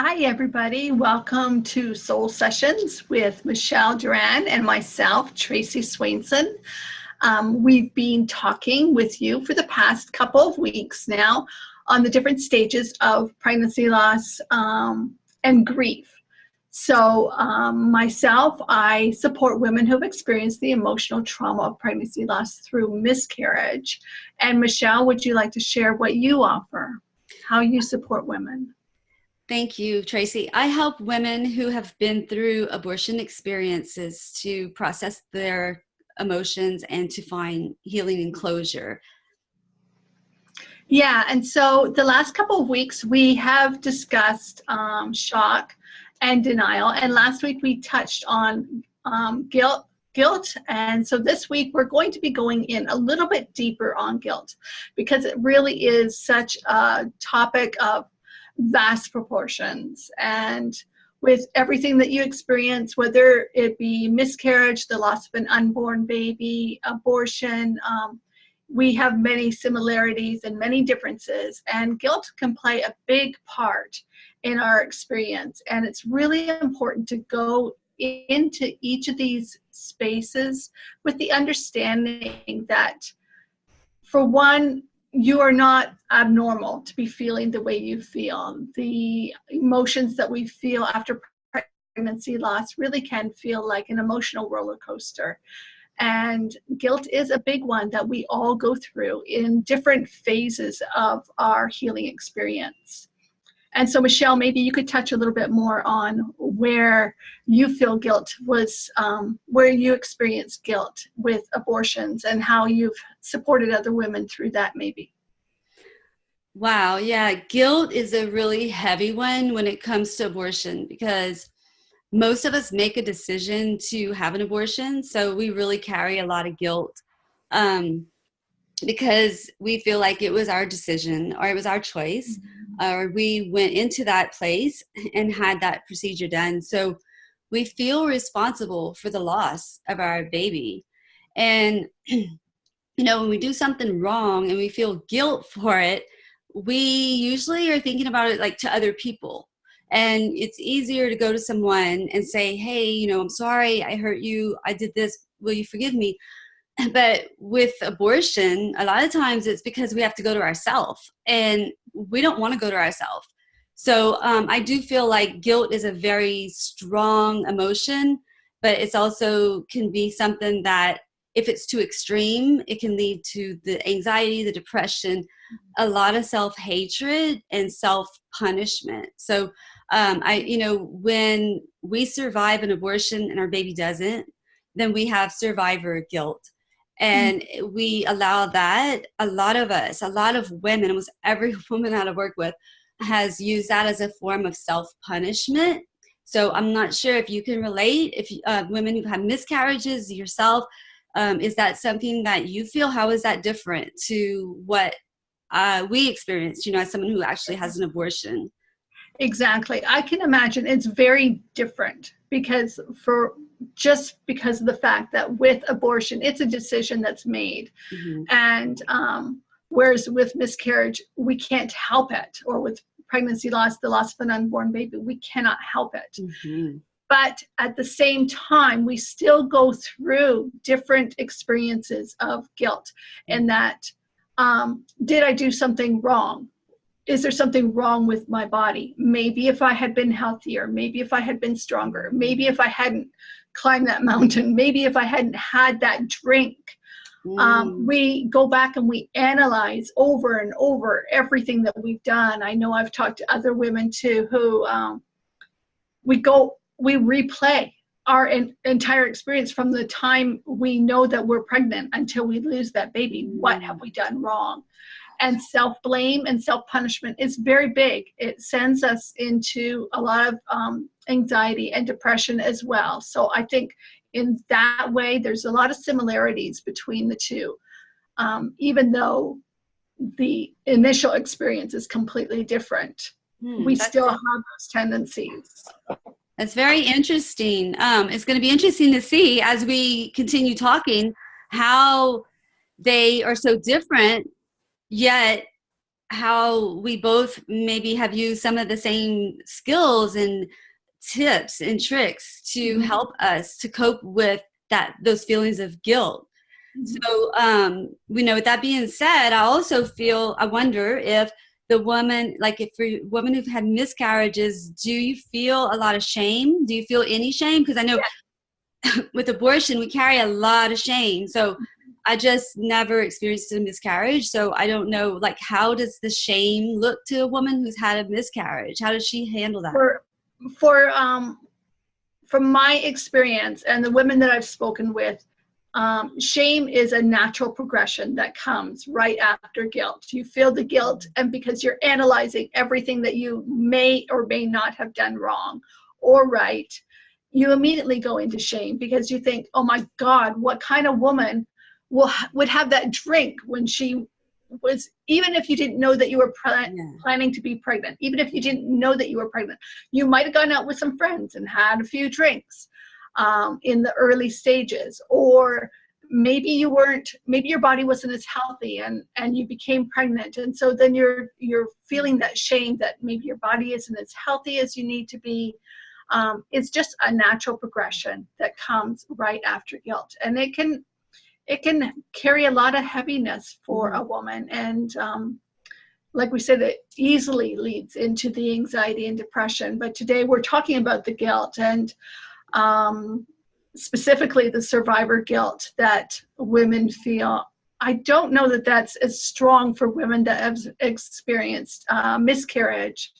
Hi, everybody. Welcome to Soul Sessions with Michelle Duran and myself, Tracy Swainson. We've been talking with you for the past couple of weeks now on the different stages of pregnancy loss and grief. So myself, I support women who have experienced the emotional trauma of pregnancy loss through miscarriage. And Michelle, would you like to share what you offer, how you support women? Thank you, Tracy. I help women who have been through abortion experiences to process their emotions and to find healing and closure. Yeah, and so the last couple of weeks we have discussed shock and denial, and last week we touched on guilt, and so this week we're going to be going in a little bit deeper on guilt because it really is such a topic of vast proportions. And with everything that you experience, whether it be miscarriage, the loss of an unborn baby, abortion, we have many similarities and many differences, and guilt can play a big part in our experience. And it's really important to go into each of these spaces with the understanding that, for one, you are not abnormal to be feeling the way you feel. The emotions that we feel after pregnancy loss really can feel like an emotional roller coaster. And guilt is a big one that we all go through in different phases of our healing experience. And so, Michelle, maybe you could touch a little bit more on where you feel guilt was, where you experienced guilt with abortions and how you've supported other women through that, maybe. Wow, yeah, guilt is a really heavy one when it comes to abortion because most of us make a decision to have an abortion, so we really carry a lot of guilt because we feel like it was our decision or it was our choice, or we went into that place and had that procedure done. So we feel responsible for the loss of our baby. And, when we do something wrong and we feel guilt for it, we usually are thinking about it like to other people. And it's easier to go to someone and say, hey, I'm sorry, I hurt you, I did this, will you forgive me? But with abortion, a lot of times it's because we have to go to ourselves, and we don't want to go to ourselves. So I do feel like guilt is a very strong emotion, but it's also can be something that if it's too extreme, it can lead to the anxiety, the depression, a lot of self-hatred and self-punishment. So when we survive an abortion and our baby doesn't, then we have survivor guilt. And we allow that. A lot of us, a lot of women, almost every woman that I work with has used that as a form of self-punishment. So I'm not sure if you can relate, if women who've had miscarriages yourself, is that something that you feel? How is that different to what we experienced, as someone who actually has an abortion? Exactly. I can imagine it's very different because because of the fact that with abortion, it's a decision that's made. Mm-hmm. And whereas with miscarriage, we can't help it, or with pregnancy loss, the loss of an unborn baby, we cannot help it. Mm-hmm. But at the same time, we still go through different experiences of guilt, and that, did I do something wrong? Is there something wrong with my body? Maybe if I had been healthier, maybe if I had been stronger, maybe if I hadn't climbed that mountain, maybe if I hadn't had that drink. We go back and we analyze over and over everything that we've done. I know I've talked to other women too who we replay our entire experience from the time we know that we're pregnant until we lose that baby. What have we done wrong? And self-blame and self-punishment is very big. It sends us into a lot of anxiety and depression as well. So I think in that way, there's a lot of similarities between the two, even though the initial experience is completely different. We still have those tendencies. That's very interesting. It's going to be interesting to see as we continue talking how they are so different, yet how we both maybe have used some of the same skills and tips and tricks to help us to cope with those feelings of guilt. So, with that being said, I wonder if the woman, like if for women who've had miscarriages, do you feel a lot of shame? Do you feel any shame? Because I know with abortion, we carry a lot of shame. So I just never experienced a miscarriage. So I don't know, like, how does the shame look to a woman who's had a miscarriage? How does she handle that? From my experience and the women that I've spoken with, shame is a natural progression that comes right after guilt. You feel the guilt, and because you're analyzing everything that you may or may not have done wrong or right, you immediately go into shame because you think, oh my God, what kind of woman would have that drink when she was, even if you didn't know that you were planning to be pregnant, even if you didn't know that you were pregnant, you might have gone out with some friends and had a few drinks in the early stages, or maybe your body wasn't as healthy and you became pregnant, and so then you're feeling that shame that maybe your body isn't as healthy as you need to be. It's just a natural progression that comes right after guilt, and it can carry a lot of heaviness for a woman, and like we said, it easily leads into the anxiety and depression. But today we're talking about the guilt, and specifically the survivor guilt that women feel. I don't know that that's as strong for women that have experienced miscarriage,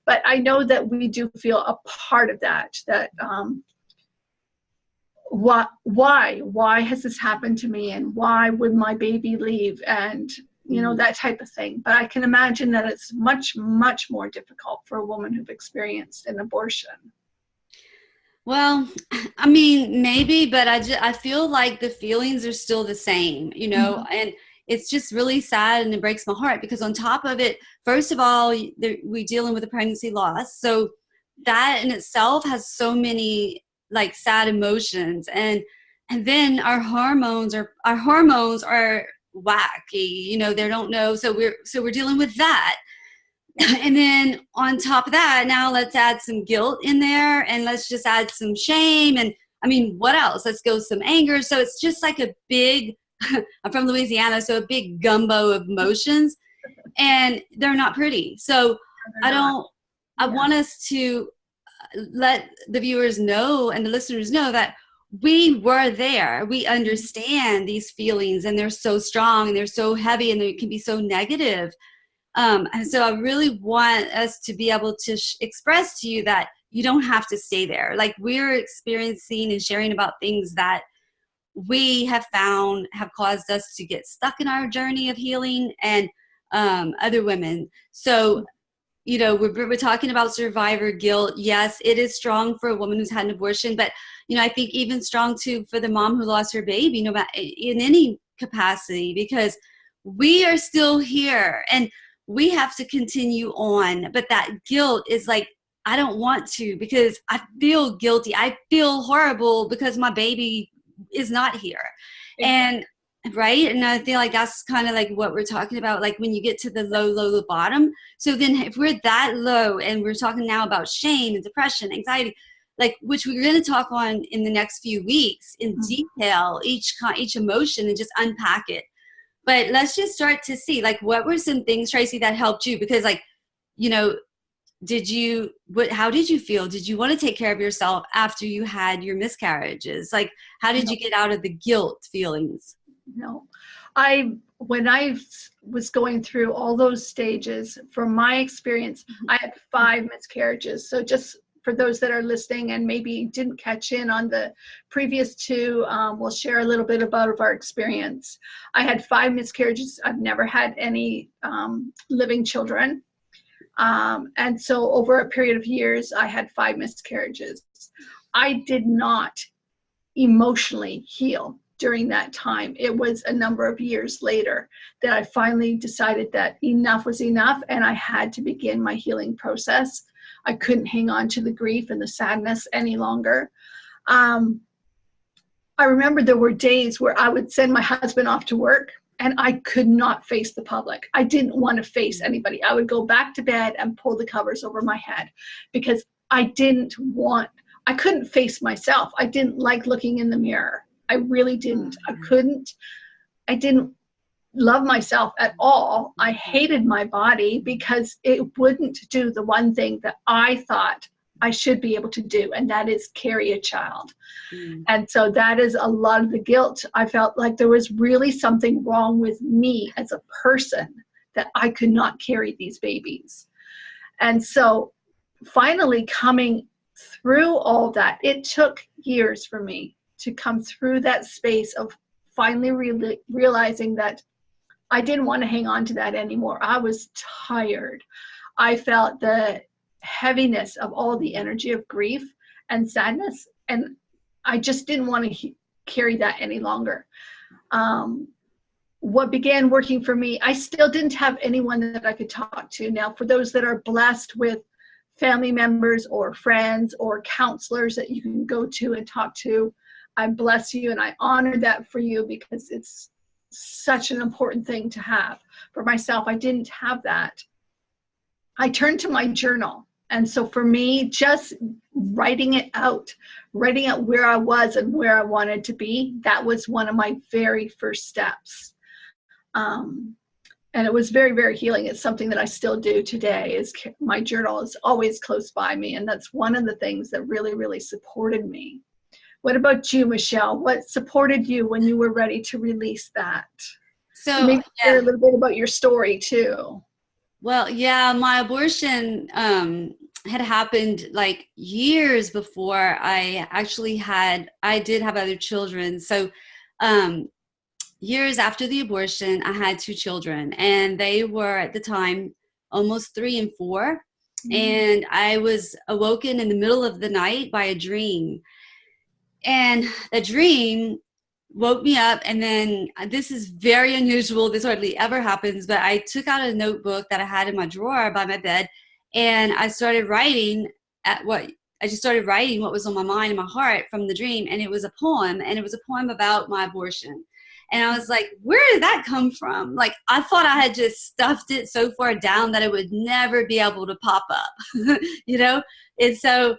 but I know that we do feel a part of that why has this happened to me, and why would my baby leave, and that type of thing. But I can imagine that it's much, much more difficult for a woman who've experienced an abortion. Well, I mean, maybe, but I feel like the feelings are still the same, and it's just really sad, and it breaks my heart because on top of it, first of all, we're dealing with a pregnancy loss. So that in itself has so many like sad emotions, and then our hormones are wacky, they don't know. So we're dealing with that. And then on top of that, now let's add some guilt in there, and let's just add some shame. And I mean, what else? Let's go some anger. So it's just like a big, I'm from Louisiana, so a big gumbo of emotions, and they're not pretty. So I want us to let the viewers know and the listeners know that we were there. We understand these feelings, and they're so strong, and they're so heavy, and they can be so negative. And so I really want us to be able to express to you that you don't have to stay there. Like, we're experiencing and sharing about things that we have found have caused us to get stuck in our journey of healing, and other women. So, we're talking about survivor guilt. Yes, it is strong for a woman who's had an abortion, but, I think even strong too for the mom who lost her baby, no matter in any capacity, because we are still here and we have to continue on. But that guilt is like, I don't want to, because I feel guilty. I feel horrible because my baby is not here. And right. And I feel like that's kind of like what we're talking about, like when you get to the low bottom. So then if we're that low, and we're talking now about shame and depression, anxiety, like, which we're going to talk on in the next few weeks in detail, each emotion, and just unpack it. But let's just start to see, like, what were some things, Tracy, that helped you? Because, like, how did you feel? Did you want to take care of yourself after you had your miscarriages? Like, how did you get out of the guilt feelings? No, when I was going through all those stages, from my experience, I had 5 miscarriages. So just for those that are listening and maybe didn't catch in on the previous 2, we'll share a little bit about our experience. I had 5 miscarriages. I've never had any living children. And so over a period of years, I had 5 miscarriages. I did not emotionally heal during that time. It was a number of years later that I finally decided that enough was enough, and I had to begin my healing process. I couldn't hang on to the grief and the sadness any longer. I remember there were days where I would send my husband off to work, and I could not face the public. I didn't want to face anybody. I would go back to bed and pull the covers over my head because I couldn't face myself. I didn't like looking in the mirror. I really didn't. I didn't love myself at all. I hated my body because it wouldn't do the one thing that I thought I should be able to do, and that is carry a child. And so that is a lot of the guilt. I felt like there was really something wrong with me as a person, that I could not carry these babies. And so finally coming through all that, it took years for me to come through that space of finally realizing that I didn't want to hang on to that anymore. I was tired. I felt the heaviness of all the energy of grief and sadness, and I just didn't want to carry that any longer. What began working for me, I still didn't have anyone that I could talk to. Now, for those that are blessed with family members or friends or counselors that you can go to and talk to, I bless you and I honor that for you, because it's such an important thing to have. For myself, I didn't have that. I turned to my journal. And so for me, just writing out where I was and where I wanted to be, that was one of my very first steps. And it was very, very healing. It's something that I still do today. Is my journal is always close by me. And that's one of the things that really, really supported me. What about you, Michelle? What supported you when you were ready to release that? So maybe share a little bit about your story too. Well, yeah, my abortion had happened like years before I did have other children. So years after the abortion, I had 2 children, and they were at the time almost 3 and 4. And I was awoken in the middle of the night by a dream. And the dream woke me up, and then this is very unusual. This hardly ever happens, but I took out a notebook that I had in my drawer by my bed, and I started writing what was on my mind and my heart from the dream. And it was a poem, and it was a poem about my abortion. And I was like, where did that come from? Like, I thought I had just stuffed it so far down that it would never be able to pop up, you know? And so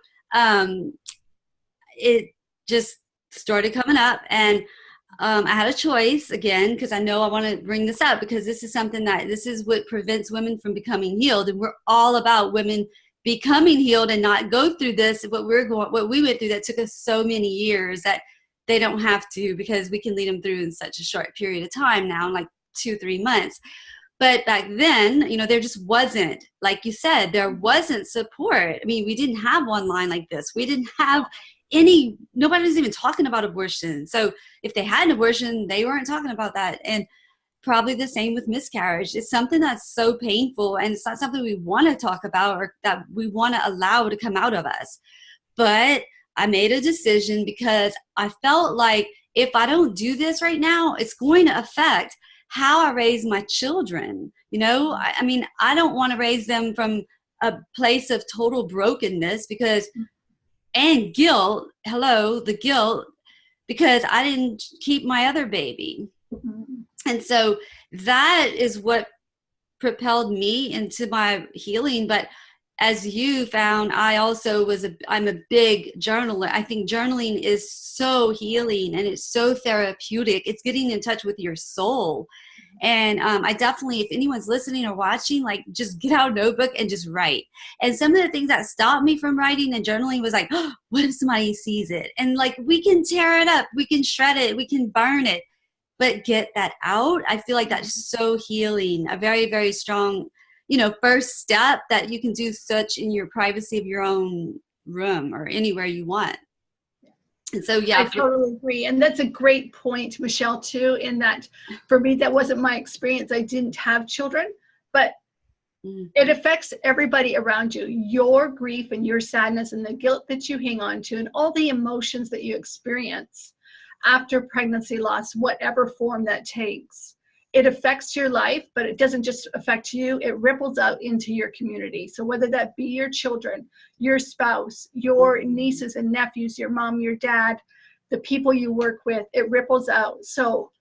it just started coming up, and I had a choice again, because I know I want to bring this up, because this is what prevents women from becoming healed. And we're all about women becoming healed and not go through this, what we went through that took us so many years, that they don't have to, because we can lead them through in such a short period of time now, like 2-3 months. But back then, there just wasn't, like you said, there wasn't support. I mean, we didn't have one line like this. We didn't have nobody was even talking about abortion. So if they had an abortion, they weren't talking about that. And probably the same with miscarriage. It's something that's so painful, and it's not something we want to talk about or that we want to allow to come out of us. But I made a decision because I felt like if I don't do this right now, it's going to affect how I raise my children. I mean, I don't want to raise them from a place of total brokenness and guilt, the guilt, because I didn't keep my other baby. And so that is what propelled me into my healing. But as you found, I'm a big journaler. I think journaling is so healing, and it's so therapeutic. It's getting in touch with your soul. And I definitely, if anyone's listening or watching, like, just get out a notebook and just write. And some of the things that stopped me from writing and journaling was like, oh, what if somebody sees it? And like, we can tear it up, we can shred it, we can burn it, but get that out. I feel like that's so healing, a very, very strong, first step that you can do such in your privacy of your own room or anywhere you want. And so, yeah. I totally agree. And that's a great point, Michelle, too, in that for me, that wasn't my experience. I didn't have children, but it affects everybody around you. Your grief and your sadness and the guilt that you hang on to and all the emotions that you experience after pregnancy loss, whatever form that takes. It affects your life, but it doesn't just affect you. It ripples out into your community. So whether that be your children, your spouse, your nieces and nephews, your mom, your dad, the people you work with, it ripples out. So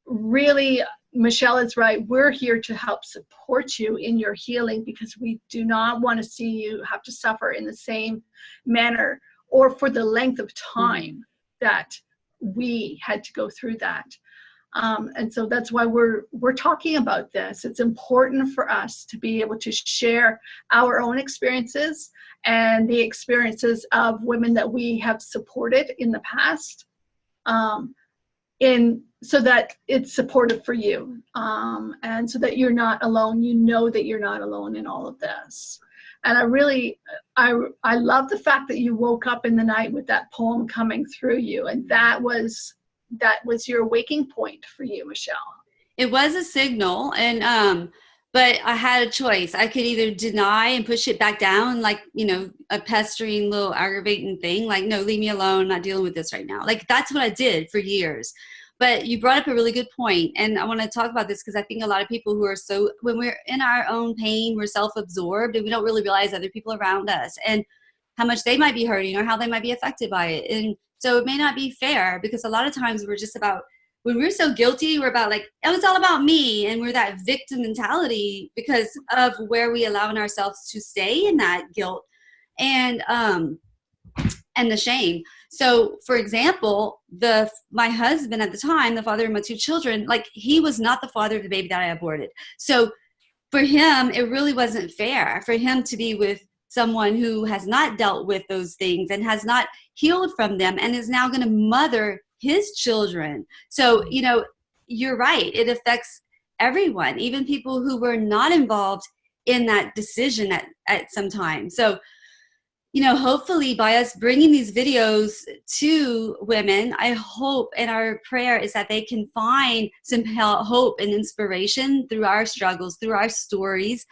really, Michelle is right. We're here to help support you in your healing, because we do not want to see you have to suffer in the same manner or for the length of time that we had to go through that. And so that's why we're talking about this. It's important for us to be able to share our own experiences and the experiences of women that we have supported in the past, so that it's supportive for you, and so that you're not alone. You know that you're not alone in all of this. And I love the fact that you woke up in the night with that poem coming through you, and that was your waking point for you, Michelle. It was a signal, and but I had a choice. I could either deny and push it back down, like, a pestering little aggravating thing, like, no, leave me alone, I'm not dealing with this right now. Like, that's what I did for years. But you brought up a really good point, and I want to talk about this because I think a lot of people who are when we're in our own pain, we're self-absorbed, and we don't really realize other people around us and how much they might be hurting or how they might be affected by it. And so it may not be fair, because a lot of times when we're so guilty, we're about, like, oh, it's all about me, and we're that victim mentality because of where we allow ourselves to stay in that guilt and the shame. So, for example, my husband at the time, the father of my two children, like, he was not the father of the baby that I aborted. So for him, it really wasn't fair for him to be with someone who has not dealt with those things and has not healed from them and is now going to mother his children. So, you're right. It affects everyone, even people who were not involved in that decision at some time. So, hopefully by us bringing these videos to women, I hope, and our prayer is that they can find some hope and inspiration through our struggles, through our stories,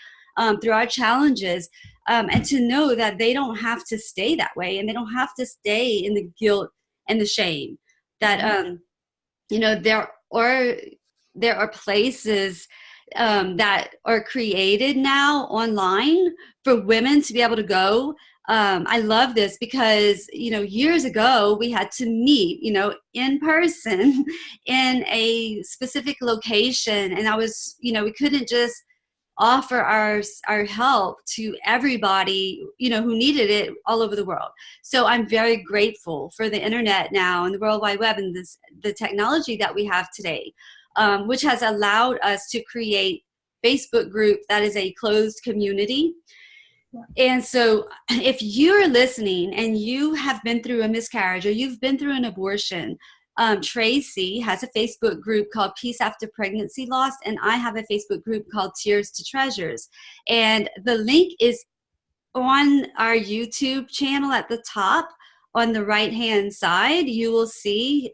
through our challenges, and to know that they don't have to stay that way, and they don't have to stay in the guilt and the shame. That there are places that are created now online for women to be able to go. I love this because, years ago we had to meet, in person in a specific location. And we couldn't just offer our help to everybody, who needed it all over the world. So I'm very grateful for the internet now and the World Wide Web and the technology that we have today, which has allowed us to create Facebook group that is a closed community. And so if you're listening and you have been through a miscarriage or you've been through an abortion, Tracy has a Facebook group called Peace After Pregnancy Loss, and I have a Facebook group called Tears to Treasures. And the link is on our YouTube channel at the top. On the right-hand side, you will see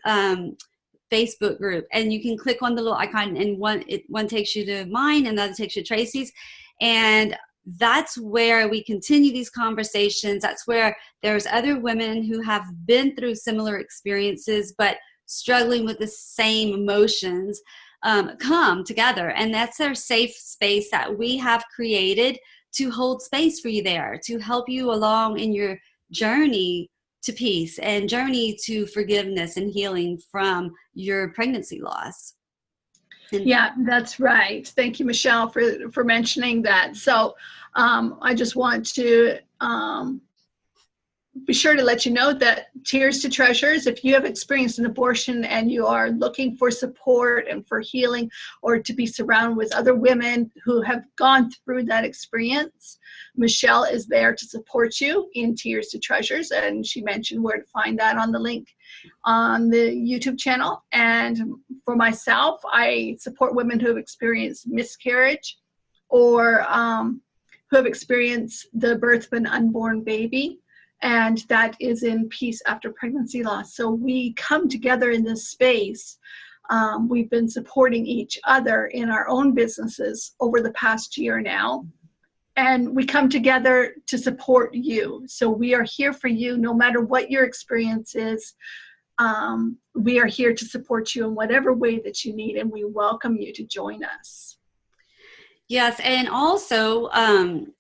Facebook group, and you can click on the little icon, and one takes you to mine and the other takes you to Tracy's. And that's where we continue these conversations. That's where there's other women who have been through similar experiences but struggling with the same emotions come together. And that's our safe space that we have created to hold space for you there, to help you along in your journey to peace and journey to forgiveness and healing from your pregnancy loss. Yeah, that's right. Thank you, Michelle, for mentioning that. So I just want to be sure to let you know that Tears to Treasures, if you have experienced an abortion and you are looking for support and for healing, or to be surrounded with other women who have gone through that experience, Michelle is there to support you in Tears to Treasures. And she mentioned where to find that on the link on the YouTube channel. And for myself, I support women who have experienced miscarriage or who have experienced the birth of an unborn baby. And that is in Peace After Pregnancy Loss. So we come together in this space. We've been supporting each other in our own businesses over the past year now. And we come together to support you. So we are here for you no matter what your experience is. We are here to support you in whatever way that you need, and we welcome you to join us. Yes, and also,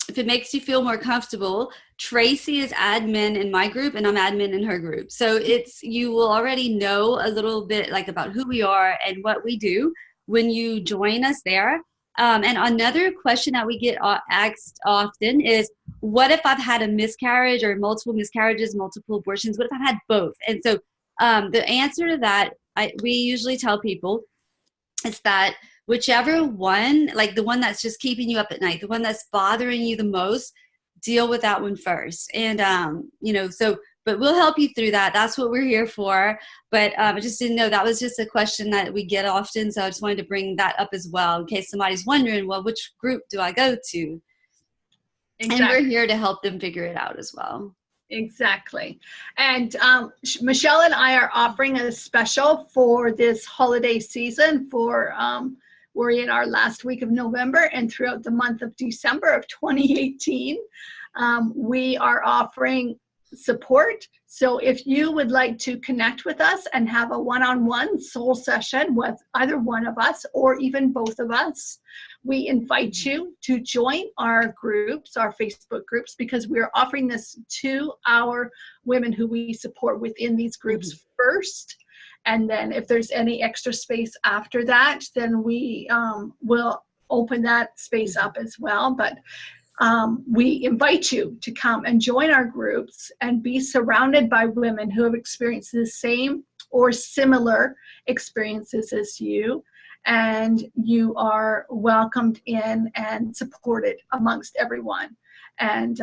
if it makes you feel more comfortable, Tracy is admin in my group and I'm admin in her group. So you will already know a little bit like about who we are and what we do when you join us there. And another question that we get asked often is, what if I've had a miscarriage or multiple miscarriages, multiple abortions? What if I've had both? And so the answer to that, we usually tell people is that whichever one, like the one that's just keeping you up at night, the one that's bothering you the most, deal with that one first. And, but we'll help you through that. That's what we're here for. But I just didn't know that was just a question that we get often. So I just wanted to bring that up as well, in case somebody's wondering, well, which group do I go to? Exactly. And we're here to help them figure it out as well. Exactly. And Michelle and I are offering a special for this holiday season for, we're in our last week of November and throughout the month of December of 2018. We are offering support. So if you would like to connect with us and have a one-on-one soul session with either one of us or even both of us, we invite you to join our groups, our Facebook groups, because we're offering this to our women who we support within these groups first. And then if there's any extra space after that, then we will open that space up as well. But we invite you to come and join our groups and be surrounded by women who have experienced the same or similar experiences as you. And you are welcomed in and supported amongst everyone. And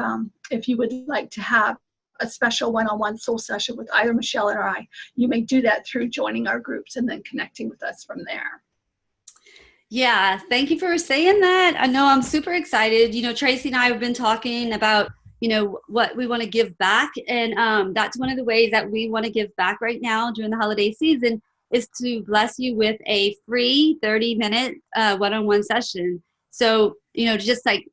if you would like to have a special one-on-one soul session with either Michelle or I, you may do that through joining our groups and then connecting with us from there. Yeah, thank you for saying that. I know I'm super excited. You know, Tracy and I have been talking about, what we want to give back. And that's one of the ways that we want to give back right now during the holiday season is to bless you with a free 30-minute one-on-one session. So, just like,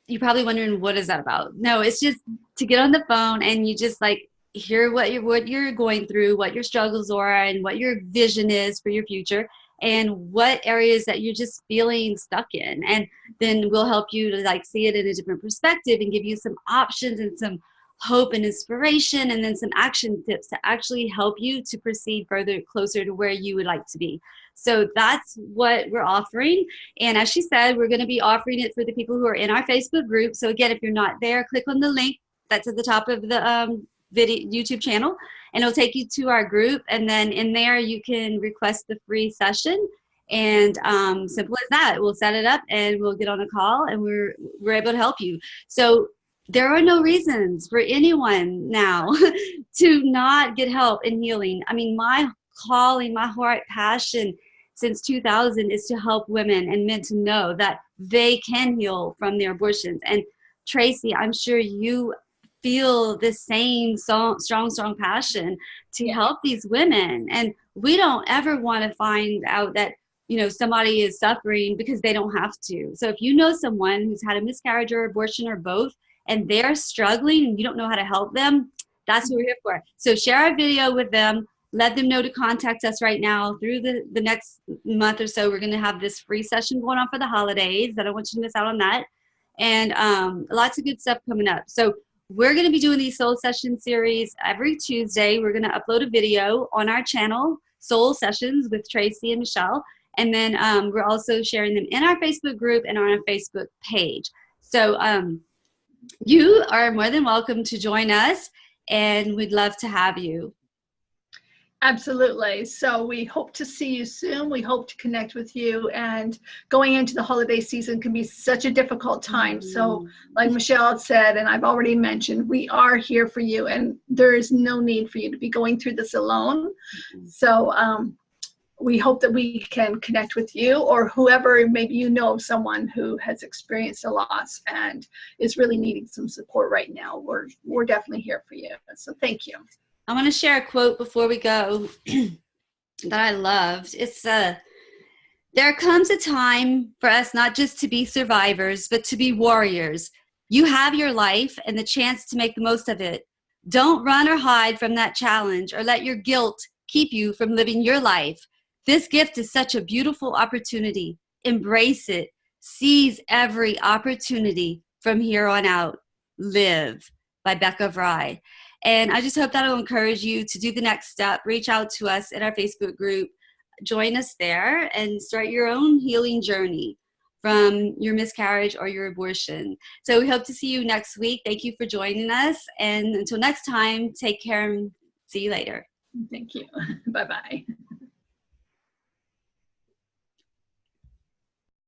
you're probably wondering, what is that about? No, it's just to get on the phone and you just like hear what you're going through, what your struggles are, and what your vision is for your future, and what areas that you're just feeling stuck in. And then we'll help you to like see it in a different perspective and give you some options and some hope and inspiration, and then some action tips to actually help you to proceed further, closer to where you would like to be. So that's what we're offering. And as she said, we're going to be offering it for the people who are in our Facebook group. So again, if you're not there, click on the link that's at the top of the video YouTube channel, and it'll take you to our group. And then in there, you can request the free session. And simple as that. We'll set it up and we'll get on a call and we're able to help you. So there are no reasons for anyone now to not get help in healing. I mean, my calling, my heart passion since 2000 is to help women and men to know that they can heal from their abortions. And Tracy, I'm sure you feel the same strong passion to help these women. And we don't ever want to find out that, somebody is suffering because they don't have to. So if you know someone who's had a miscarriage or abortion or both, and they're struggling and you don't know how to help them, that's what we're here for. So share our video with them. Let them know to contact us right now. Through the next month or so, we're going to have this free session going on for the holidays. I don't want you to miss out on that. And lots of good stuff coming up. So we're going to be doing these soul session series every Tuesday. We're going to upload a video on our channel, Soul Sessions with Tracy and Michelle. And then we're also sharing them in our Facebook group and on our Facebook page. So you are more than welcome to join us, and we'd love to have you. Absolutely. So we hope to see you soon. We hope to connect with you. And going into the holiday season can be such a difficult time. So like Michelle said, and I've already mentioned, we are here for you, and there is no need for you to be going through this alone. So we hope that we can connect with you or whoever, maybe someone who has experienced a loss and is really needing some support right now. We're definitely here for you. So thank you. I want to share a quote before we go that I loved. It's there comes a time for us not just to be survivors, but to be warriors. You have your life and the chance to make the most of it. Don't run or hide from that challenge or let your guilt keep you from living your life. This gift is such a beautiful opportunity. Embrace it. Seize every opportunity from here on out. Live by Becca Fry. And I just hope that'll encourage you to do the next step. Reach out to us in our Facebook group. Join us there and start your own healing journey from your miscarriage or your abortion. So we hope to see you next week. Thank you for joining us. And until next time, take care and see you later. Thank you. Bye-bye.